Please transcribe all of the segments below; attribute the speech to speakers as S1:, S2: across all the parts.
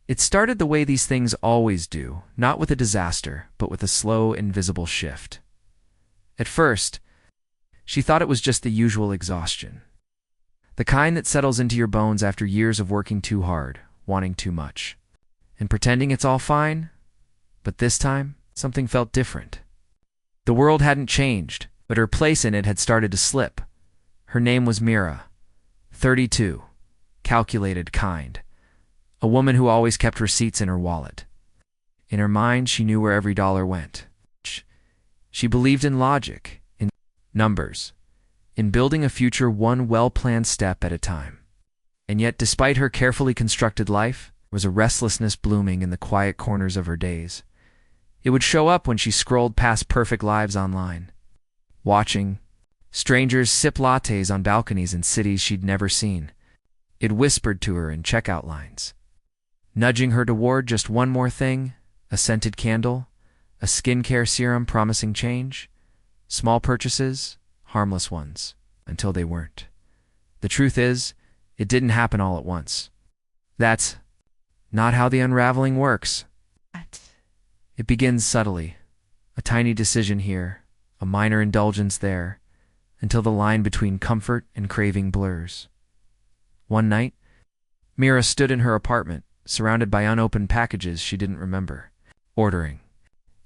S1: It started the way these things always do, not with a disaster, but with a slow, invisible shift. At first, she thought it was just the usual exhaustion. The kind that settles into your bones after years of working too hard, wanting too much, and pretending it's all fine. But this time, something felt different. The world hadn't changed, but her place in it had started to slip. Her name was Mira, 32, calculated, kind, a woman who always kept receipts in her wallet. In her mind, she knew where every dollar went. She believed in logic, in numbers, in building a future one well-planned step at a time. And yet, despite her carefully constructed life, there was a restlessness blooming in the quiet corners of her days. It would show up when she scrolled past perfect lives online, watching strangers sip lattes on balconies in cities she'd never seen. It whispered to her in checkout lines, nudging her toward just one more thing: a scented candle, a skincare serum promising change. Small purchases, harmless ones, until they weren't. The truth is, it didn't happen all at once. That's not how the unraveling works. It begins subtly, a tiny decision here, a minor indulgence there, until the line between comfort and craving blurs. One night, Mira stood in her apartment, surrounded by unopened packages she didn't remember ordering.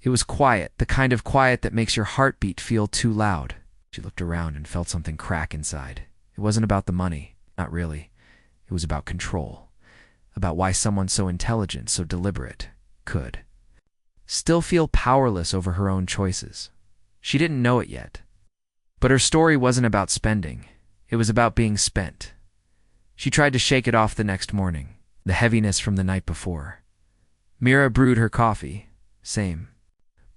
S1: It was quiet, the kind of quiet that makes your heartbeat feel too loud. She looked around and felt something crack inside. It wasn't about the money, not really. It was about control, about why someone so intelligent, so deliberate, could still feel powerless over her own choices. She didn't know it yet. But her story wasn't about spending. It was about being spent. She tried to shake it off the next morning, the heaviness from the night before. Mira brewed her coffee. Same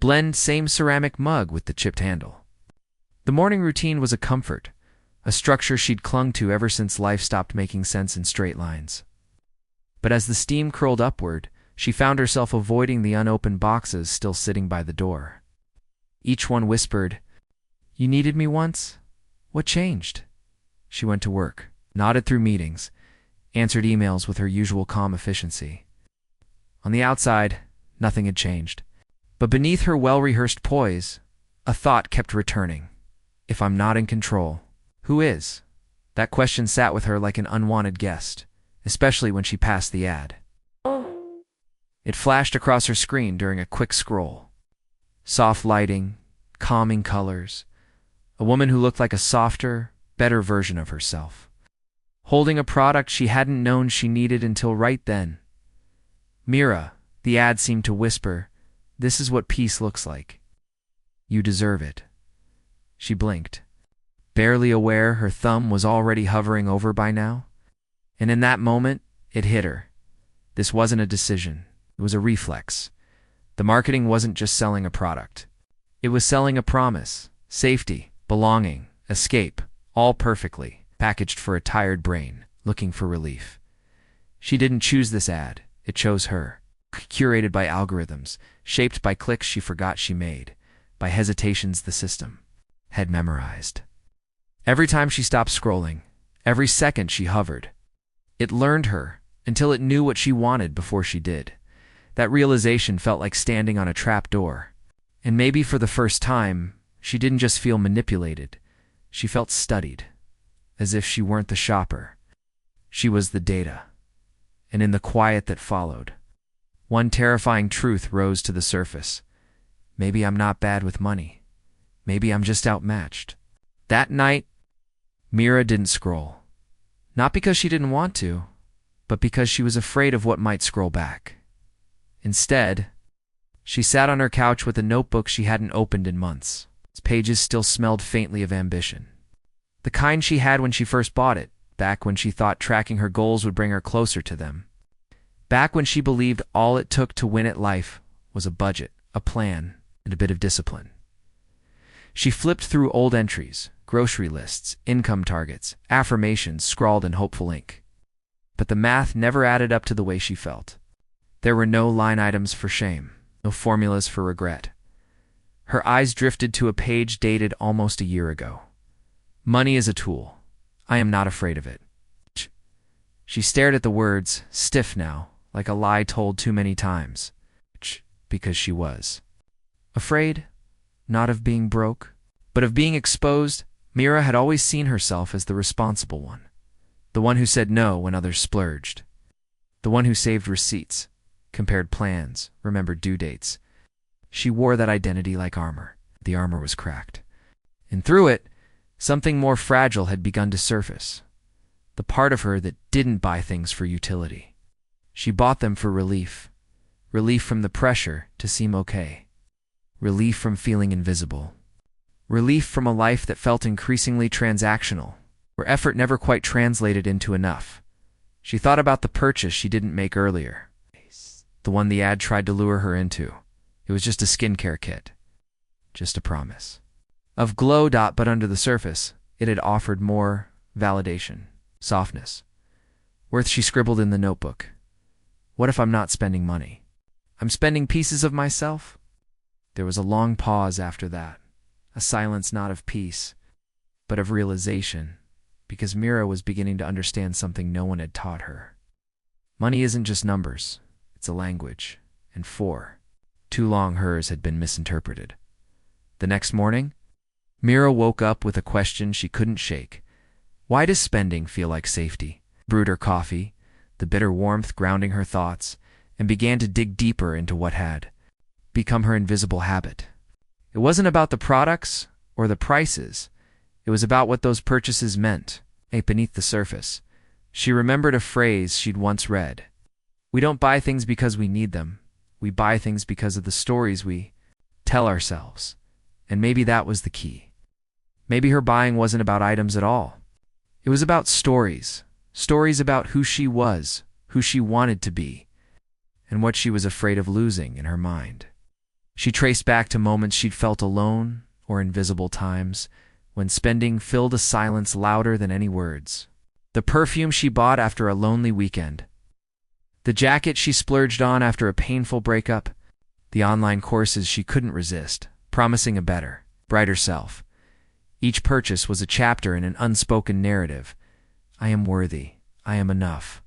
S1: blend, same ceramic mug with the chipped handle. The morning routine was a comfort, a structure she'd clung to ever since life stopped making sense in straight lines. But as the steam curled upward, she found herself avoiding the unopened boxes still sitting by the door. Each one whispered, "You needed me once? What changed?" She went to work, nodded through meetings, answered emails with her usual calm efficiency. On the outside, nothing had changed. But beneath her well-rehearsed poise, a thought kept returning. If I'm not in control, who is? That question sat with her like an unwanted guest, especially when she passed the ad. It flashed across her screen during a quick scroll. Soft lighting, calming colors, a woman who looked like a softer, better version of herself, holding a product she hadn't known she needed until right then. Mira, the ad seemed to whisper, "This is what peace looks like. You deserve it." She blinked, barely aware her thumb was already hovering over by now. And in that moment, it hit her. This wasn't a decision. It was a reflex. The marketing wasn't just selling a product. It was selling a promise, safety, belonging, escape, all perfectly packaged for a tired brain looking for relief. She didn't choose this ad. It chose her, curated by algorithms, shaped by clicks she forgot she made, by hesitations the system had memorized. Every time she stopped scrolling, every second she hovered, it learned her until it knew what she wanted before she did. That realization felt like standing on a trap door. And maybe for the first time, she didn't just feel manipulated. She felt studied, as if she weren't the shopper. She was the data. And in the quiet that followed, one terrifying truth rose to the surface. Maybe I'm not bad with money. Maybe I'm just outmatched. That night, Mira didn't scroll. Not because she didn't want to, but because she was afraid of what might scroll back. Instead, she sat on her couch with a notebook she hadn't opened in months. Its pages still smelled faintly of ambition. The kind she had when she first bought it, back when she thought tracking her goals would bring her closer to them. Back when she believed all it took to win at life was a budget, a plan, and a bit of discipline. She flipped through old entries, grocery lists, income targets, affirmations scrawled in hopeful ink. But the math never added up to the way she felt. There were no line items for shame, no formulas for regret. Her eyes drifted to a page dated almost a year ago. Money is a tool. I am not afraid of it. She stared at the words, stiff now, like a lie told too many times. Because she was afraid, not of being broke, but of being exposed. Mira had always seen herself as the responsible one, the one who said no when others splurged, the one who saved receipts, compared plans, remembered due dates. She wore that identity like armor. The armor was cracked, and through it, something more fragile had begun to surface. The part of her that didn't buy things for utility. She bought them for relief. Relief from the pressure to seem okay. Relief from feeling invisible. Relief from a life that felt increasingly transactional, where effort never quite translated into enough. She thought about the purchase she didn't make earlier. The one the ad tried to lure her into. It was just a skincare kit. Just a promise. Of glow, but under the surface, it had offered more validation, softness. Worth, she scribbled in the notebook. What if I'm not spending money? I'm spending pieces of myself? There was a long pause after that, a silence not of peace, but of realization, because Mira was beginning to understand something no one had taught her. Money isn't just numbers, it's a language, and for too long hers had been misinterpreted. The next morning, Mira woke up with a question she couldn't shake. Why does spending feel like safety? Brewed her coffee, the bitter warmth grounding her thoughts, and began to dig deeper into what had become her invisible habit. It wasn't about the products or the prices. It was about what those purchases meant. Beneath the surface, she remembered a phrase she'd once read. We don't buy things because we need them. We buy things because of the stories we tell ourselves. And maybe that was the key. Maybe her buying wasn't about items at all. It was about stories. Stories about who she was, who she wanted to be, and what she was afraid of losing in her mind. She traced back to moments she'd felt alone or invisible times when spending filled a silence louder than any words. The perfume she bought after a lonely weekend. The jacket she splurged on after a painful breakup. The online courses she couldn't resist, promising a better, brighter self. Each purchase was a chapter in an unspoken narrative. I am worthy. I am enough.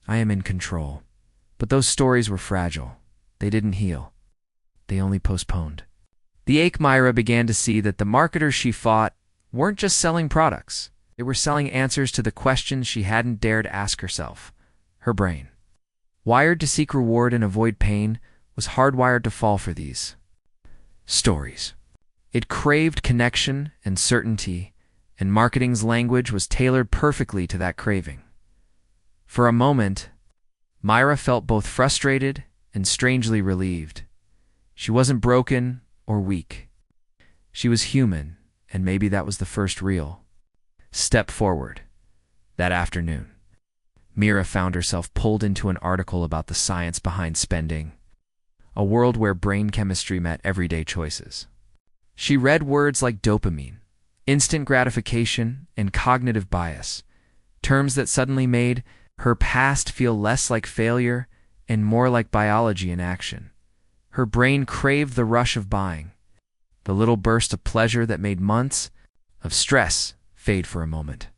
S1: I am in control. But those stories were fragile. They didn't heal. They only postponed. The ache Myra began to see that the marketers she fought weren't just selling products. They were selling answers to the questions she hadn't dared ask herself. Her brain, wired to seek reward and avoid pain, was hardwired to fall for these stories. It craved connection and certainty, and marketing's language was tailored perfectly to that craving. For a moment, Myra felt both frustrated and strangely relieved. She wasn't broken or weak. She was human, and maybe that was the first real step forward. That afternoon, Mira found herself pulled into an article about the science behind spending, a world where brain chemistry met everyday choices. She read words like dopamine, instant gratification, and cognitive bias, terms that suddenly made her past feel less like failure and more like biology in action. Her brain craved the rush of buying, the little burst of pleasure that made months of stress fade for a moment.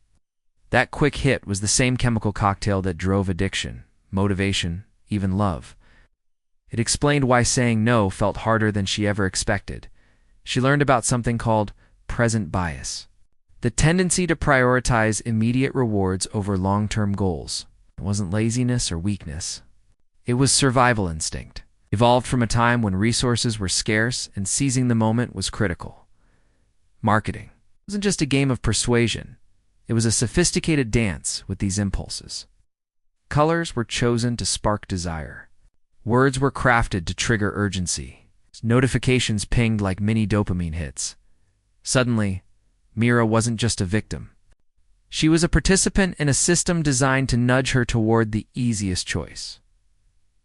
S1: That quick hit was the same chemical cocktail that drove addiction, motivation, even love. It explained why saying no felt harder than she ever expected. She learned about something called present bias, the tendency to prioritize immediate rewards over long-term goals. It wasn't laziness or weakness. It was survival instinct, evolved from a time when resources were scarce and seizing the moment was critical. Marketing wasn't just a game of persuasion. It was a sophisticated dance with these impulses. Colors were chosen to spark desire. Words were crafted to trigger urgency. Notifications pinged like mini dopamine hits. Suddenly, Mira wasn't just a victim. She was a participant in a system designed to nudge her toward the easiest choice.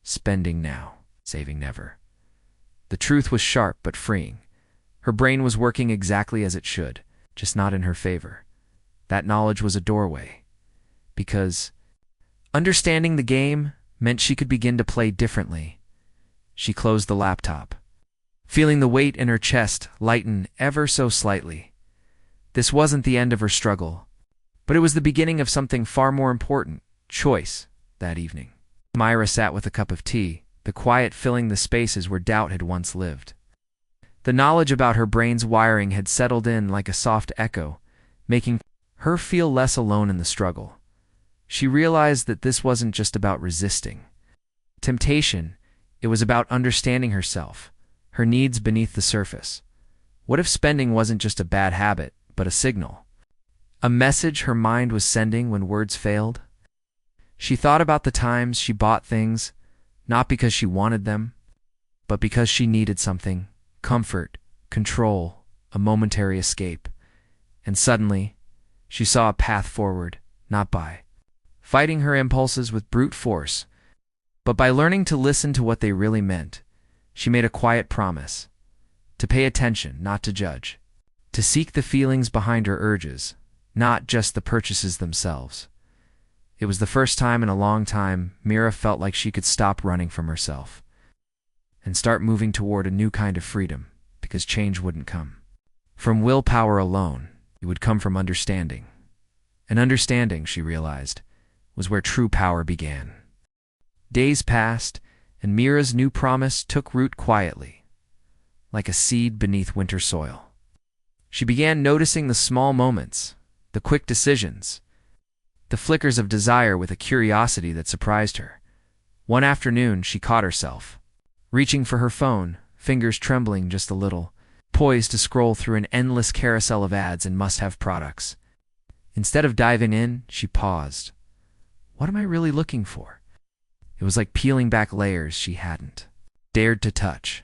S1: Spending now, saving never. The truth was sharp but freeing. Her brain was working exactly as it should, just not in her favor. That knowledge was a doorway, because understanding the game meant she could begin to play differently. She closed the laptop, feeling the weight in her chest lighten ever so slightly. This wasn't the end of her struggle, but it was the beginning of something far more important, choice, that evening. Myra sat with a cup of tea, the quiet filling the spaces where doubt had once lived. The knowledge about her brain's wiring had settled in like a soft echo, making her feel less alone in the struggle. She realized that this wasn't just about resisting temptation, it was about understanding herself, her needs beneath the surface. What if spending wasn't just a bad habit, but a signal? A message her mind was sending when words failed? She thought about the times she bought things, not because she wanted them, but because she needed something: comfort, control, a momentary escape. And suddenly, she saw a path forward, not by fighting her impulses with brute force, but by learning to listen to what they really meant. She made a quiet promise: to pay attention, not to judge, to seek the feelings behind her urges, not just the purchases themselves. It was the first time in a long time Mira felt like she could stop running from herself and start moving toward a new kind of freedom, because change wouldn't come from willpower alone. It would come from understanding. And understanding, she realized, was where true power began. Days passed, and Mira's new promise took root quietly, like a seed beneath winter soil. She began noticing the small moments, the quick decisions, the flickers of desire with a curiosity that surprised her. One afternoon, she caught herself reaching for her phone, fingers trembling just a little, poised to scroll through an endless carousel of ads and must-have products. Instead of diving in, she paused. What am I really looking for? It was like peeling back layers she hadn't dared to touch.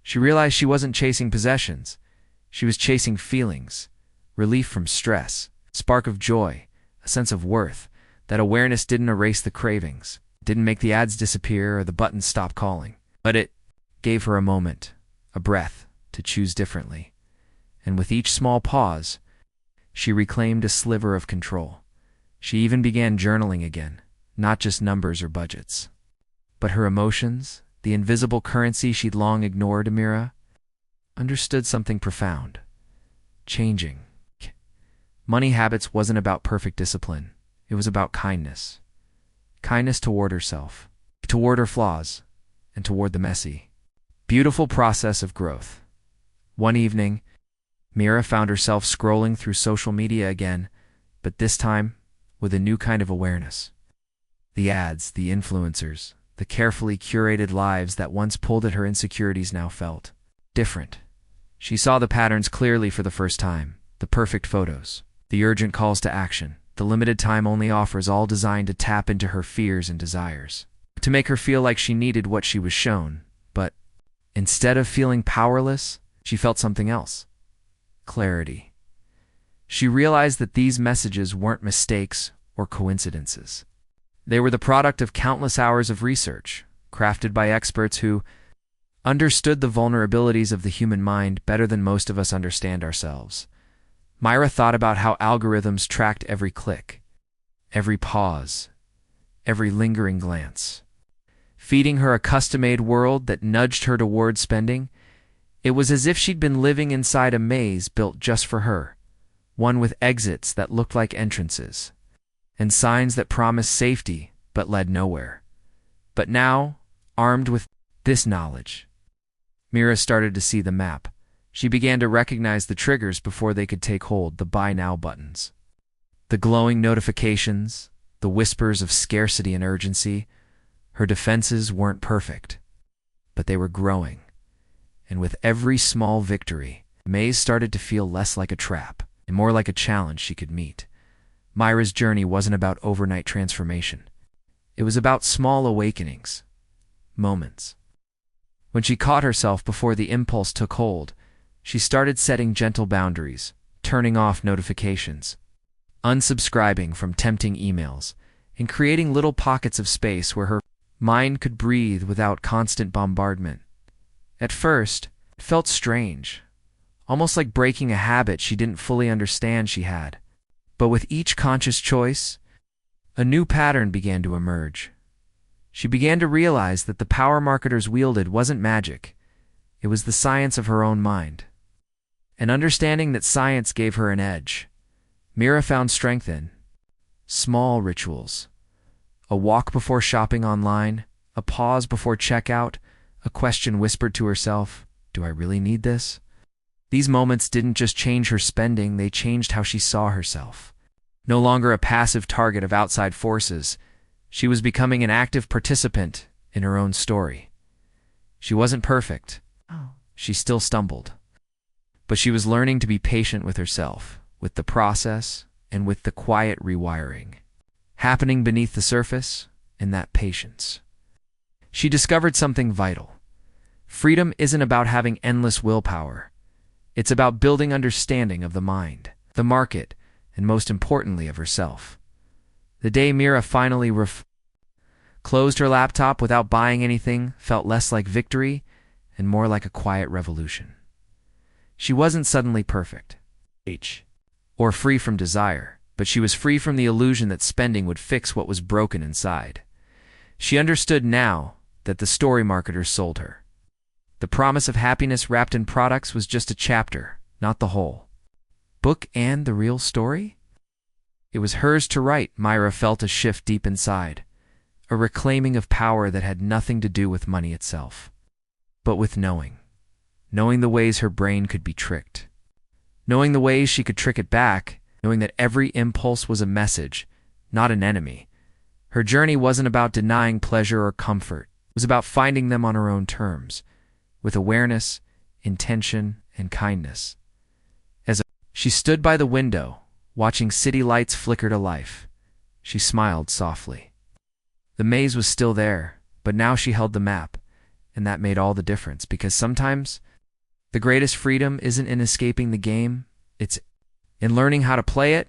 S1: She realized she wasn't chasing possessions. She was chasing feelings: relief from stress, spark of joy, a sense of worth. That awareness didn't erase the cravings, didn't make the ads disappear or the buttons stop calling, but it gave her a moment, a breath, to choose differently. And with each small pause, she reclaimed a sliver of control. She even began journaling again, not just numbers or budgets, but her emotions, the invisible currency she'd long ignored. Mira understood something profound. Changing money habits wasn't about perfect discipline. It was about kindness. Kindness toward herself, toward her flaws, and toward the messy, beautiful process of growth. One evening, Mira found herself scrolling through social media again, but this time with a new kind of awareness. The ads, the influencers, the carefully curated lives that once pulled at her insecurities now felt different. She saw the patterns clearly for the first time: the perfect photos, the urgent calls to action, the limited time-only offers, all designed to tap into her fears and desires, to make her feel like she needed what she was shown. But instead of feeling powerless, she felt something else: clarity. She realized that these messages weren't mistakes or coincidences. They were the product of countless hours of research, crafted by experts who understood the vulnerabilities of the human mind better than most of us understand ourselves. Myra thought about how algorithms tracked every click, every pause, every lingering glance, feeding her a custom-made world that nudged her toward spending. It was as if she'd been living inside a maze built just for her, one with exits that looked like entrances, and signs that promised safety but led nowhere. But now, armed with this knowledge, Mira started to see the map. She began to recognize the triggers before they could take hold: the buy now buttons, the glowing notifications, the whispers of scarcity and urgency. Her defenses weren't perfect, but they were growing. And with every small victory, the maze started to feel less like a trap and more like a challenge she could meet. Myra's journey wasn't about overnight transformation. It was about small awakenings, moments. When she caught herself before the impulse took hold, she started setting gentle boundaries, turning off notifications, unsubscribing from tempting emails, and creating little pockets of space where her mind could breathe without constant bombardment. At first, it felt strange, almost like breaking a habit she didn't fully understand she had. But with each conscious choice, a new pattern began to emerge. She began to realize that the power marketers wielded wasn't magic. It was the science of her own mind. And understanding that science gave her an edge, Mira found strength in small rituals, A walk before shopping online, a pause before checkout, a question whispered to herself, "Do I really need this?" These moments didn't just change her spending, they changed how she saw herself. No longer a passive target of outside forces, she was becoming an active participant in her own story. She wasn't perfect. She still stumbled. But she was learning to be patient with herself, with the process, and with the quiet rewiring happening beneath the surface, in that patience. She discovered something vital. Freedom isn't about having endless willpower. It's about building understanding of the mind, the market, and most importantly of herself. The day Mira finally closed her laptop without buying anything felt less like victory and more like a quiet revolution. She wasn't suddenly perfect, or free from desire, but she was free from the illusion that spending would fix what was broken inside. She understood now that the story marketers sold her. The promise of happiness wrapped in products was just a chapter, not the whole book. And the real story? It was hers to write. Myra felt a shift deep inside, a reclaiming of power that had nothing to do with money itself, but with knowing the ways her brain could be tricked, knowing the ways she could trick it back, knowing that every impulse was a message, not an enemy. Her journey wasn't about denying pleasure or comfort. It was about finding them on her own terms, with awareness, intention, and kindness. She stood by the window, watching city lights flicker to life. She smiled softly. The maze was still there, but now she held the map, and that made all the difference, because sometimes the greatest freedom isn't in escaping the game, it's in learning how to play it